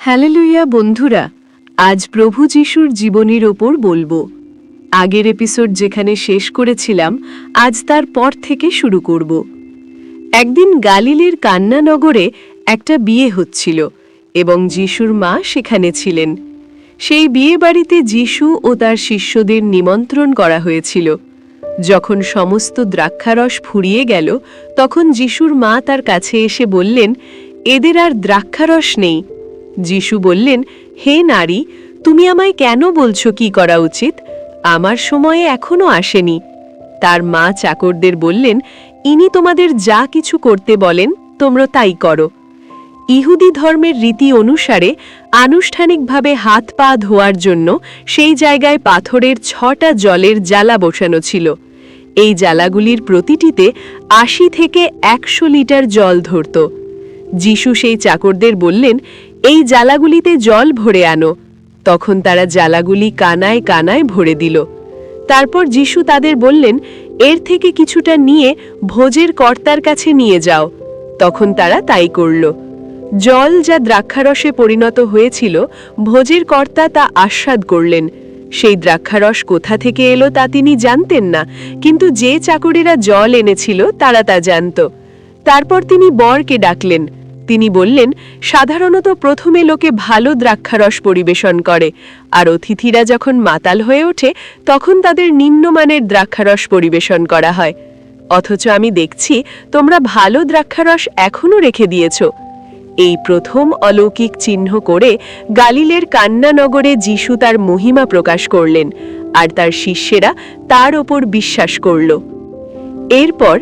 হ্যালেলুয়া বন্ধুরা, আজ প্রভু যিশুর জীবনীর ওপর বলবো। আগের এপিসোড যেখানে শেষ করেছিলাম, আজ তার পর থেকে শুরু করব। একদিন গালিলের কান্না নগরে একটা বিয়ে হচ্ছিল এবং যিশুর মা সেখানে ছিলেন। সেই বিয়ে বাড়িতে যিশু ও তার শিষ্যদের নিমন্ত্রণ করা হয়েছিল। যখন সমস্ত দ্রাক্ষারস ফুরিয়ে গেল, তখন যিশুর মা তার কাছে এসে বললেন, এদের আর দ্রাক্ষারস নেই। যিশু বললেন, হে নারী, তুমি আমায় কেন বলছো কি করা উচিত? আমার সময়ে এখনো আসেনি। তার মা চাকরদের বললেন, ইনি তোমাদের যা কিছু করতে বলেন তোমরা তাই করো। ইহুদি ধর্মের রীতি অনুসারে আনুষ্ঠানিকভাবে হাত পা ধোয়ার জন্য সেই জায়গায় পাথরের 6টা জলের জালা বসানো ছিল। এই জালাগুলির প্রতিটিতে 80 থেকে 100 লিটার জল ধরত। যিশু সেই চাকরদের বললেন, এই জালাগুলিতে জল ভরে আনো। তখন তারা জালাগুলি কানায় কানায় ভরে দিল। তারপর যিশু তাদের বললেন, এর থেকে কিছুটা নিয়ে ভোজের কর্তার কাছে নিয়ে যাও। তখন তারা তাই করল। জল যা দ্রাক্ষারসে পরিণত হয়েছিল, ভোজের কর্তা তা আস্বাদ করলেন। সেই দ্রাক্ষারস কোথা থেকে এলো তা তিনি জানতেন না, কিন্তু যে চাকরেরা জল এনেছিল তারা তা জানত। তারপর তিনি বরকে ডাকলেন। তিনি বললেন, সাধারণত প্রথমে লোকে ভালো দ্রাক্ষারস পরিবেশন করে, আর অতিথিরা যখন মাতাল হয়ে ওঠে তখন তাদের নিম্নমানের দ্রাক্ষারস পরিবেশন করা হয়। অথচ আমি দেখছি তোমরা ভালো দ্রাক্ষারস এখনও রেখে দিয়েছ। এই প্রথম অলৌকিক চিহ্ন করে গালিলের কান্না নগরে যিশু তার মহিমা প্রকাশ করলেন, আর তার শিষ্যেরা তার ওপর বিশ্বাস করল। এরপর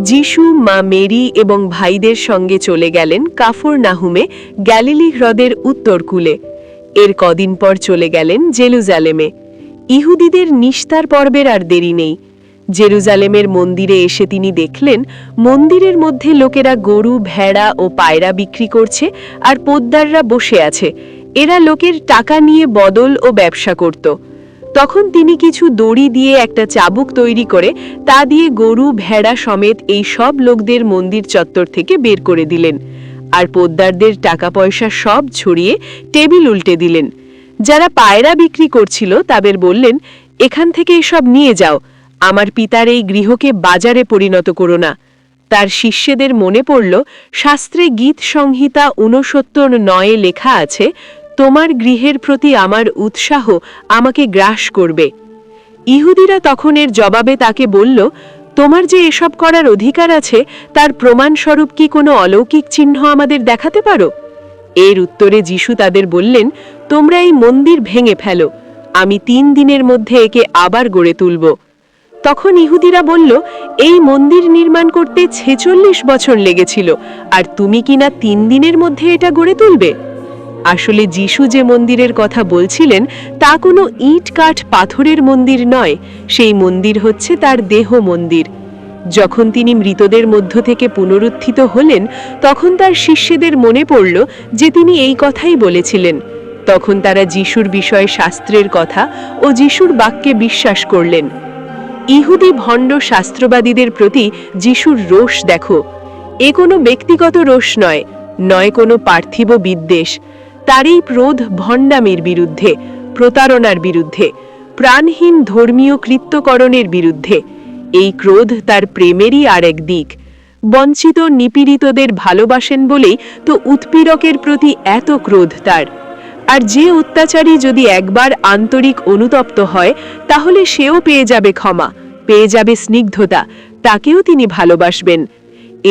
যিশু মা মেরি এবং ভাইদের সঙ্গে চলে গেলেন কাফরনাহুমে, গ্যালিলি হ্রদের উত্তর কূলে। এর কদিন পর চলে গেলেন জেরুজালেমে। ইহুদিদের নিস্তার পর্বের আর দেরি নেই। জেরুজালেমের মন্দিরে এসে তিনি দেখলেন, মন্দিরের মধ্যে লোকেরা গরু, ভেড়া ও পায়রা বিক্রি করছে, আর পোদ্দাররা বসে আছে। এরা লোকের টাকা নিয়ে বদল ও ব্যবসা করত। তখন তিনি কিছু দড়ি দিয়ে একটা চাবুক তৈরি করে তা দিয়ে গরু, ভেড়া সমেত এই সব লোকদের মন্দির চত্বর থেকে বের করে দিলেন, আর পোদ্দারদের টাকা পয়সা সব ছড়িয়ে টেবিল উল্টে দিলেন। যারা পায়রা বিক্রি করছিল তাদের বললেন, এখান থেকে এসব নিয়ে যাও, আমার পিতার এই গৃহকে বাজারে পরিণত করো না। তার শিষ্যদের মনে পড়ল, শাস্ত্রে গীত সংহিতা 69:9 লেখা আছে, তোমার গৃহের প্রতি আমার উৎসাহ আমাকে গ্রাস করবে। ইহুদিরা তখন এর জবাবে তাকে বলল, তোমার যে এসব করার অধিকার আছে তার প্রমাণস্বরূপ কি কোনো অলৌকিক চিহ্ন আমাদের দেখাতে পারো? এর উত্তরে যিশু তাদের বললেন, তোমরা এই মন্দির ভেঙে ফেলো, আমি 3 দিনের মধ্যে একে আবার গড়ে তুলব। তখন ইহুদিরা বলল, এই মন্দির নির্মাণ করতে 46 বছর লেগেছিল, আর তুমি কিনা 3 দিনের মধ্যে এটা গড়ে তুলবে? আসলে যিশু যে মন্দিরের কথা বলছিলেন তা কোনো ইট কাঠ পাথরের মন্দির নয়, সেই মন্দির হচ্ছে তার দেহ মন্দির। যখন তিনি মৃতদের মধ্য থেকে পুনরুত্থিত হলেন, তখন তার শিষ্যদের মনে পড়ল যে তিনি এই কথাই বলেছিলেন। তখন তারা যিশুর বিষয়ে শাস্ত্রের কথা ও যিশুর বাক্যে বিশ্বাস করলেন। ইহুদি ভণ্ড শাস্ত্রবাদীদের প্রতি যিশুর রোষ দেখো। এ কোনো ব্যক্তিগত রোষ নয়, নয় কোনো পার্থিব বিদ্বেষ। তার এই ক্রোধ ভণ্ডামির বিরুদ্ধে, প্রতারণার বিরুদ্ধে, প্রাণহীন ধর্মীয় কৃত্যকরণের বিরুদ্ধে। এই ক্রোধ তার প্রেমেরই আরেক দিক। বঞ্চিত নিপীড়িতদের ভালোবাসেন বলেই তো উৎপীড়কের প্রতি এত ক্রোধ তার। আর যে অত্যাচারী যদি একবার আন্তরিক অনুতপ্ত হয়, তাহলে সেও পেয়ে যাবে ক্ষমা, পেয়ে যাবে স্নিগ্ধতা, তাকেও তিনি ভালোবাসবেন।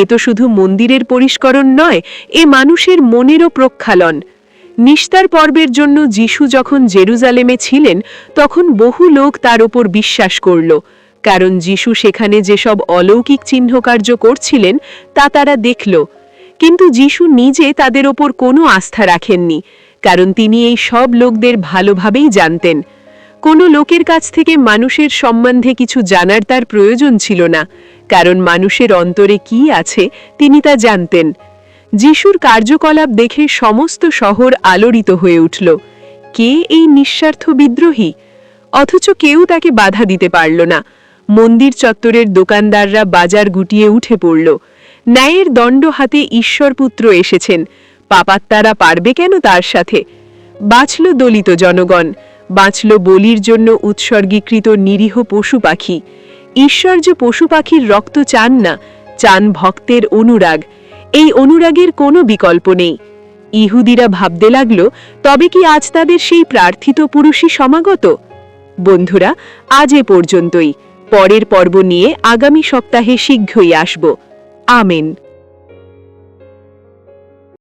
এ তো শুধু মন্দিরের পরিষ্করণ নয়, এ মানুষের মনেরও প্রক্ষালন। নিস্তার পর্বের জন্য যিশু যখন জেরুজালেমে ছিলেন, তখন বহু লোক তার ওপর বিশ্বাস করল, কারণ যিশু সেখানে যেসব অলৌকিক চিহ্নকার্য করছিলেন তা তারা দেখল। কিন্তু যিশু নিজে তাদের ওপর কোনো আস্থা রাখেননি, কারণ তিনি এই সব লোকদের ভালোভাবেই জানতেন। কোনো লোকের কাছ থেকে মানুষের সম্বন্ধে কিছু জানার তার প্রয়োজন ছিল না, কারণ মানুষের অন্তরে কি আছে তিনি তা জানতেন। যিশুর কার্যকলাপ দেখে সমস্ত শহর আলোড়িত হয়ে উঠল। কে এই নিঃস্বার্থ বিদ্রোহী? অথচ কেউ তাকে বাধা দিতে পারল না। মন্দির চত্বরের দোকানদাররা বাজার গুটিয়ে উঠে পড়ল। ন্যায়ের দণ্ড হাতে ঈশ্বরপুত্র এসেছেন, পাপাত্তারা পারবে কেন তার সাথে? বাঁচল দলিত জনগণ, বাঁচল বলির জন্য উৎসর্গীকৃত নিরীহ পশু পাখি। ঈশ্বর যে পশু পাখির রক্ত চান না, চান ভক্তের অনুরাগ। এই অনুরাগের কোনো বিকল্প নেই। ইহুদিরা ভাবতে লাগল, তবে কি আজ তাদের সেই প্রার্থিত পুরুষই সমাগত? বন্ধুরা, আজ এ পর্যন্তই। পরের পর্ব নিয়ে আগামী সপ্তাহে শীঘ্রই আসব। আমেন।